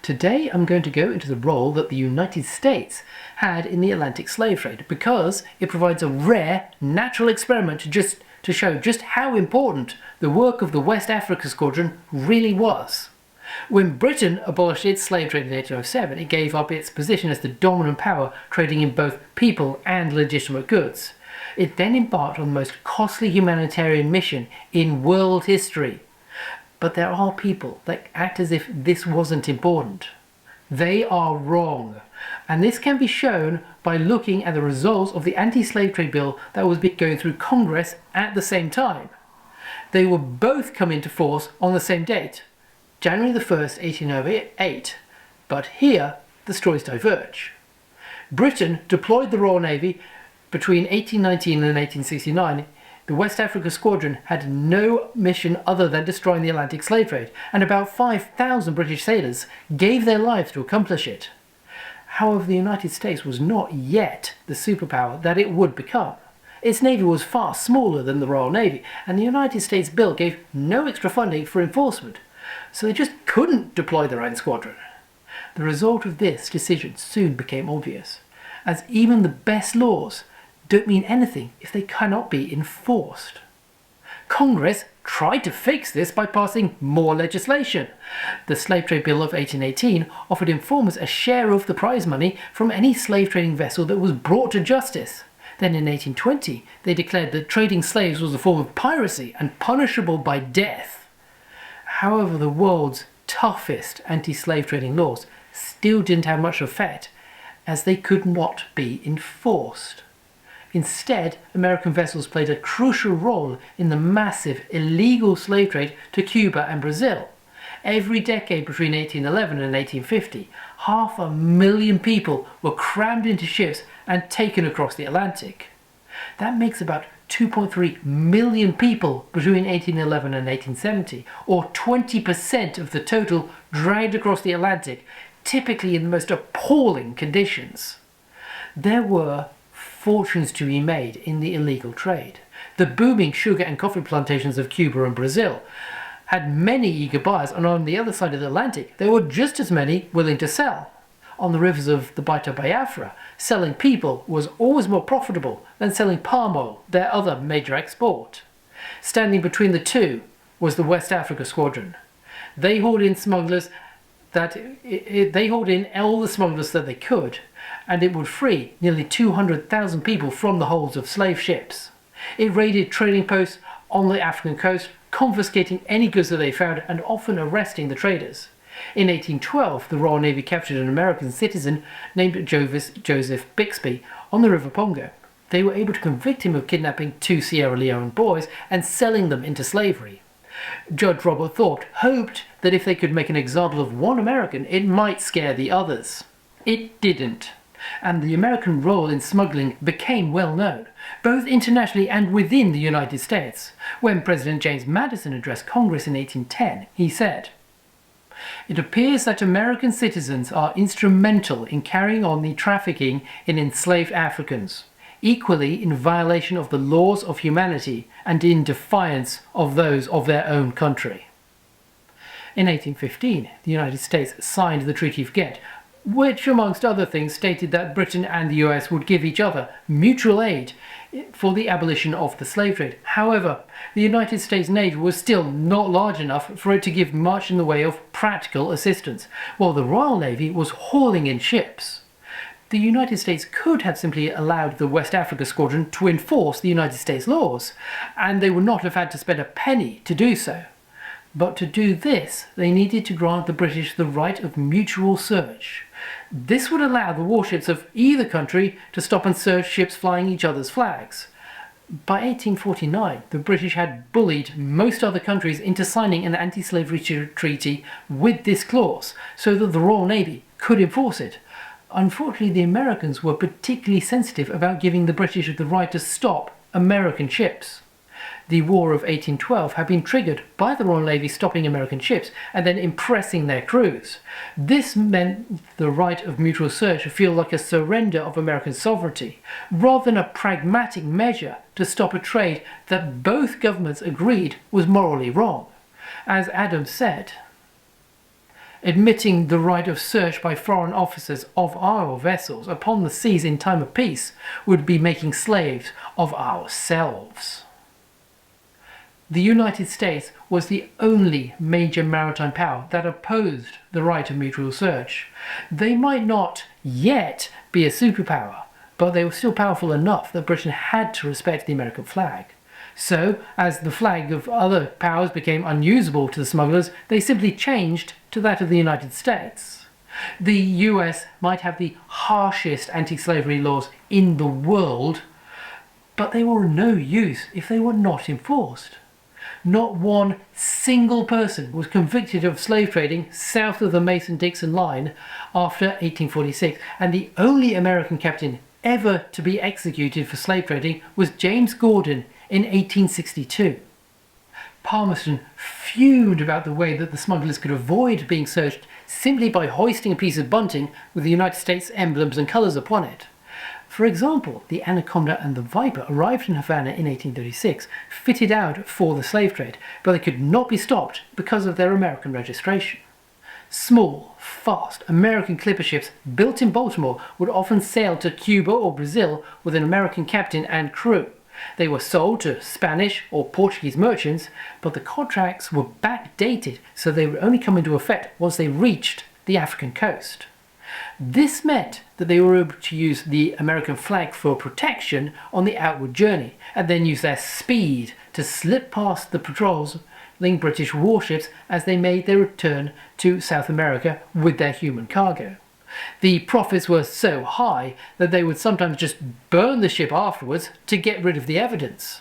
Today I'm going to go into the role that the United States had in the Atlantic slave trade because it provides a rare, natural experiment to show just how important the work of the West African Squadron really was. When Britain abolished its slave trade in 1807, it gave up its position as the dominant power trading in both people and legitimate goods. It then embarked on the most costly humanitarian mission in world history. But there are people that act as if this wasn't important. They are wrong. And this can be shown by looking at the results of the anti-slave trade bill that was going through Congress at the same time. They will both come into force on the same date, January the 1st, 1808. But here, the stories diverge. Britain deployed the Royal Navy between 1819 and 1869. The West African Squadron had no mission other than destroying the Atlantic slave trade, and about 5,000 British sailors gave their lives to accomplish it. However, the United States was not yet the superpower that it would become. Its navy was far smaller than the Royal Navy, and the United States bill gave no extra funding for enforcement, so they just couldn't deploy their own squadron. The result of this decision soon became obvious, as even the best laws don't mean anything if they cannot be enforced. Congress tried to fix this by passing more legislation. The Slave Trade Bill of 1818 offered informers a share of the prize money from any slave trading vessel that was brought to justice. Then in 1820, they declared that trading slaves was a form of piracy and punishable by death. However, the world's toughest anti-slave trading laws still didn't have much effect, as they could not be enforced. Instead, American vessels played a crucial role in the massive illegal slave trade to Cuba and Brazil. Every decade between 1811 and 1850, 500,000 people were crammed into ships and taken across the Atlantic. That makes about 2.3 million people between 1811 and 1870, or 20% of the total dragged across the Atlantic, typically in the most appalling conditions. There were fortunes to be made in the illegal trade. The booming sugar and coffee plantations of Cuba and Brazil had many eager buyers, and on the other side of the Atlantic there were just as many willing to sell. On the rivers of the Bight of Biafra, selling people was always more profitable than selling palm oil, their other major export. Standing between the two was the West African Squadron. They hauled in all the smugglers that they could, and it would free nearly 200,000 people from the holds of slave ships. It raided trading posts on the African coast, confiscating any goods that they found and often arresting the traders. In 1812, the Royal Navy captured an American citizen named Joseph Bixby on the River Pongo. They were able to convict him of kidnapping 2 Sierra Leone boys and selling them into slavery. Judge Robert Thorpe hoped that if they could make an example of one American, it might scare the others. It didn't, and the American role in smuggling became well known, both internationally and within the United States. When President James Madison addressed Congress in 1810, he said, "It appears that American citizens are instrumental in carrying on the trafficking in enslaved Africans, equally in violation of the laws of humanity and in defiance of those of their own country." In 1815, the United States signed the Treaty of Ghent, which, amongst other things, stated that Britain and the US would give each other mutual aid for the abolition of the slave trade. However, the United States Navy was still not large enough for it to give much in the way of practical assistance, while the Royal Navy was hauling in ships. The United States could have simply allowed the West Africa Squadron to enforce the United States laws, and they would not have had to spend a penny to do so. But to do this, they needed to grant the British the right of mutual search. This would allow the warships of either country to stop and search ships flying each other's flags. By 1849, the British had bullied most other countries into signing an anti-slavery treaty with this clause, so that the Royal Navy could enforce it. Unfortunately, the Americans were particularly sensitive about giving the British the right to stop American ships. The War of 1812 had been triggered by the Royal Navy stopping American ships and then impressing their crews. This meant the right of mutual search to feel like a surrender of American sovereignty, rather than a pragmatic measure to stop a trade that both governments agreed was morally wrong. As Adams said, admitting the right of search by foreign officers of our vessels upon the seas in time of peace would be making slaves of ourselves. The United States was the only major maritime power that opposed the right of mutual search. They might not yet be a superpower, but they were still powerful enough that Britain had to respect the American flag. So, as the flag of other powers became unusable to the smugglers, they simply changed to that of the United States. The US might have the harshest anti-slavery laws in the world, but they were no use if they were not enforced. Not one single person was convicted of slave trading south of the Mason-Dixon line after 1846, and the only American captain ever to be executed for slave trading was James Gordon in 1862. Palmerston fumed about the way that the smugglers could avoid being searched simply by hoisting a piece of bunting with the United States emblems and colours upon it. For example, the Anaconda and the Viper arrived in Havana in 1836, fitted out for the slave trade, but they could not be stopped because of their American registration. Small, fast American clipper ships built in Baltimore would often sail to Cuba or Brazil with an American captain and crew. They were sold to Spanish or Portuguese merchants, but the contracts were backdated, so they would only come into effect once they reached the African coast. This meant that they were able to use the American flag for protection on the outward journey, and then use their speed to slip past the patrols British warships as they made their return to South America with their human cargo. The profits were so high that they would sometimes just burn the ship afterwards to get rid of the evidence.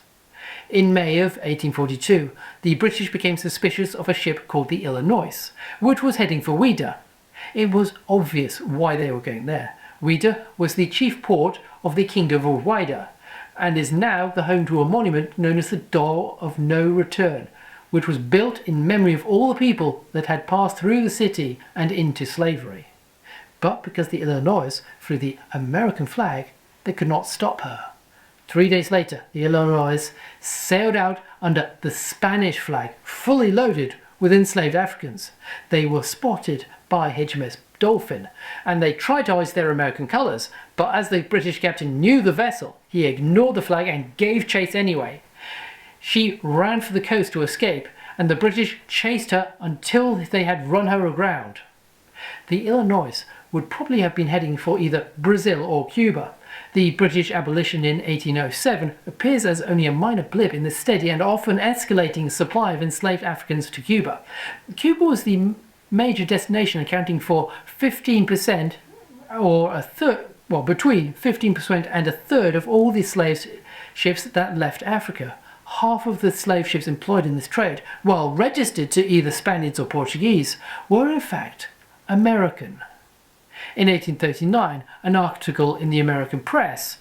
In May of 1842, the British became suspicious of a ship called the Illinois, which was heading for Ouida. It was obvious why they were going there. Ouida was the chief port of the Kingdom of Ouida, and is now the home to a monument known as the Door of No Return, which was built in memory of all the people that had passed through the city and into slavery. But because the Illinois flew the American flag, they could not stop her. 3 days later, the Illinois sailed out under the Spanish flag, fully loaded with enslaved Africans. They were spotted by HMS Dolphin, and they tried to hoist their American colours, but as the British captain knew the vessel, he ignored the flag and gave chase anyway. She ran for the coast to escape, and the British chased her until they had run her aground. The Illinois would probably have been heading for either Brazil or Cuba. The British abolition in 1807 appears as only a minor blip in the steady and often escalating supply of enslaved Africans to Cuba. Cuba was the major destination, accounting for 15% or a third, well, between 15% and a third of all the slave ships that left Africa. Half of the slave ships employed in this trade, while registered to either Spaniards or Portuguese, were in fact American. In 1839, an article in the American press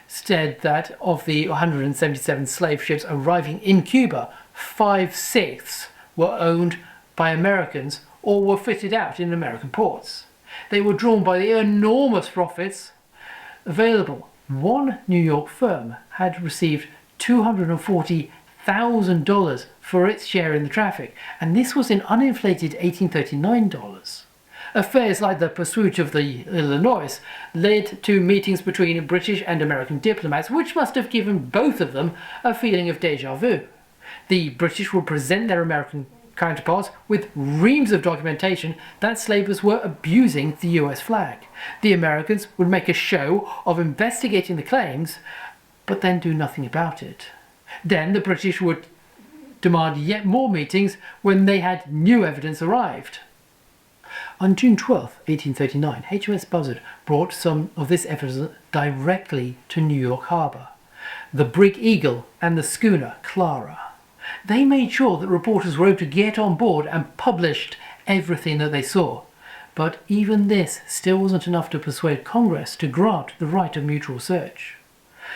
said that of the 177 slave ships arriving in Cuba, 5/6 were owned by Americans or were fitted out in American ports. They were drawn by the enormous profits available. One New York firm had received $240,000 for its share in the traffic, and this was in uninflated 1839 dollars. Affairs like the pursuit of the Illinois led to meetings between British and American diplomats, which must have given both of them a feeling of déjà vu. The British would present their American counterparts with reams of documentation that slavers were abusing the US flag. The Americans would make a show of investigating the claims, but then do nothing about it. Then the British would demand yet more meetings when they had new evidence arrived. On June 12, 1839, HMS Buzzard brought some of this evidence directly to New York Harbour. The brig Eagle and the schooner Clara. They made sure that reporters were able to get on board and published everything that they saw. But even this still wasn't enough to persuade Congress to grant the right of mutual search.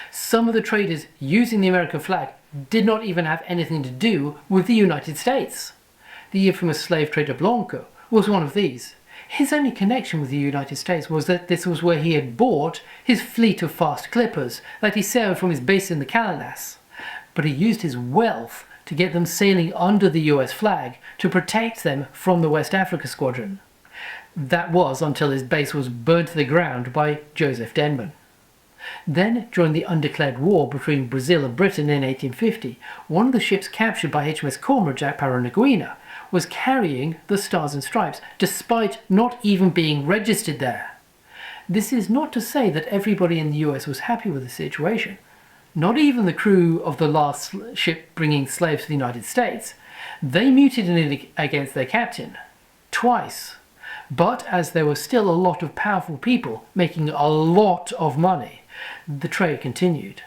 Some of the traders using the American flag did not even have anything to do with the United States. The infamous slave trader Blanco was one of these. His only connection with the United States was that this was where he had bought his fleet of fast clippers that he sailed from his base in the Carolinas. But he used his wealth to get them sailing under the US flag to protect them from the West African Squadron. That was until his base was burnt to the ground by Joseph Denman. Then, during the undeclared war between Brazil and Britain in 1850, one of the ships captured by HMS Courage at Paranaguina was carrying the Stars and Stripes, despite not even being registered there. This is not to say that everybody in the US was happy with the situation. Not even the crew of the last ship bringing slaves to the United States. They mutinied against their captain, twice. But as there were still a lot of powerful people making a lot of money, the trade continued.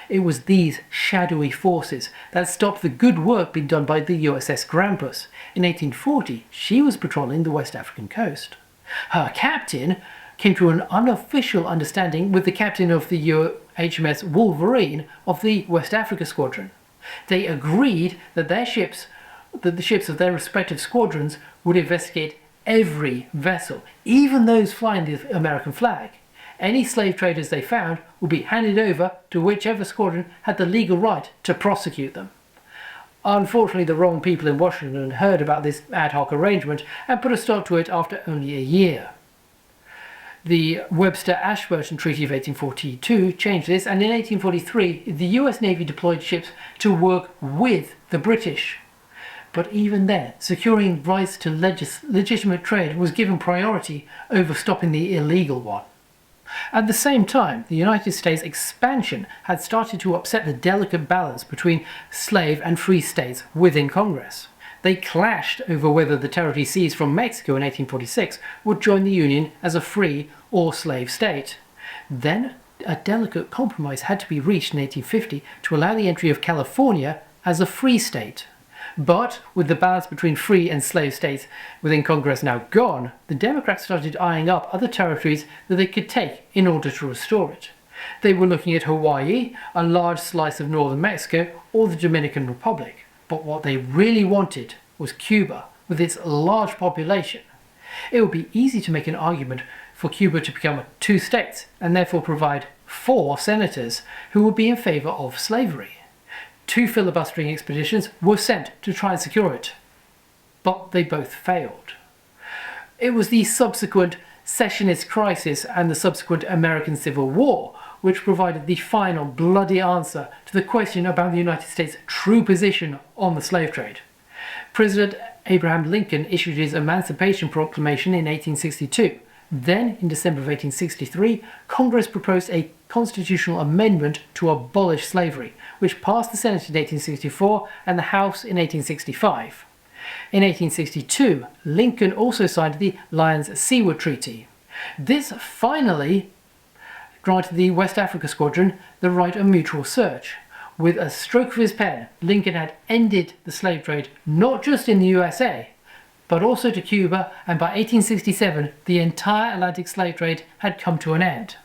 It was these shadowy forces that stopped the good work being done by the USS Grampus. In 1840, she was patrolling the West African coast. Her captain came to an unofficial understanding with the captain of the HMS Wolverine of the West African Squadron. They agreed that the ships of their respective squadrons would investigate every vessel, even those flying the American flag. Any slave traders they found would be handed over to whichever squadron had the legal right to prosecute them. Unfortunately, the wrong people in Washington heard about this ad hoc arrangement and put a stop to it after only a year. The Webster-Ashburton Treaty of 1842 changed this, and in 1843 the US Navy deployed ships to work with the British. But even then, securing rights to legitimate trade was given priority over stopping the illegal one. At the same time, the United States expansion had started to upset the delicate balance between slave and free states within Congress. They clashed over whether the territory seized from Mexico in 1846 would join the Union as a free or slave state. Then, a delicate compromise had to be reached in 1850 to allow the entry of California as a free state. But with the balance between free and slave states within Congress now gone, the Democrats started eyeing up other territories that they could take in order to restore it. They were looking at Hawaii, a large slice of northern Mexico, or the Dominican Republic. But what they really wanted was Cuba, with its large population. It would be easy to make an argument for Cuba to become 2 states and therefore provide 4 senators who would be in favour of slavery. 2 filibustering expeditions were sent to try and secure it, but they both failed. It was the subsequent secessionist crisis and the subsequent American Civil War which provided the final bloody answer to the question about the United States' true position on the slave trade. President Abraham Lincoln issued his Emancipation Proclamation in 1862. Then, in December of 1863, Congress proposed a constitutional amendment to abolish slavery, which passed the Senate in 1864 and the House in 1865. In 1862, Lincoln also signed the Lyons-Seaward Treaty. This finally granted the West African Squadron the right of mutual search. With a stroke of his pen, Lincoln had ended the slave trade not just in the USA, but also to Cuba, and by 1867 the entire Atlantic slave trade had come to an end.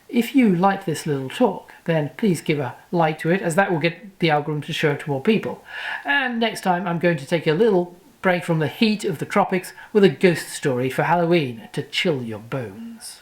If you like this little talk, then please give a like to it, as that will get the algorithm to show it to more people. And next time I'm going to take a little break from the heat of the tropics with a ghost story for Halloween to chill your bones.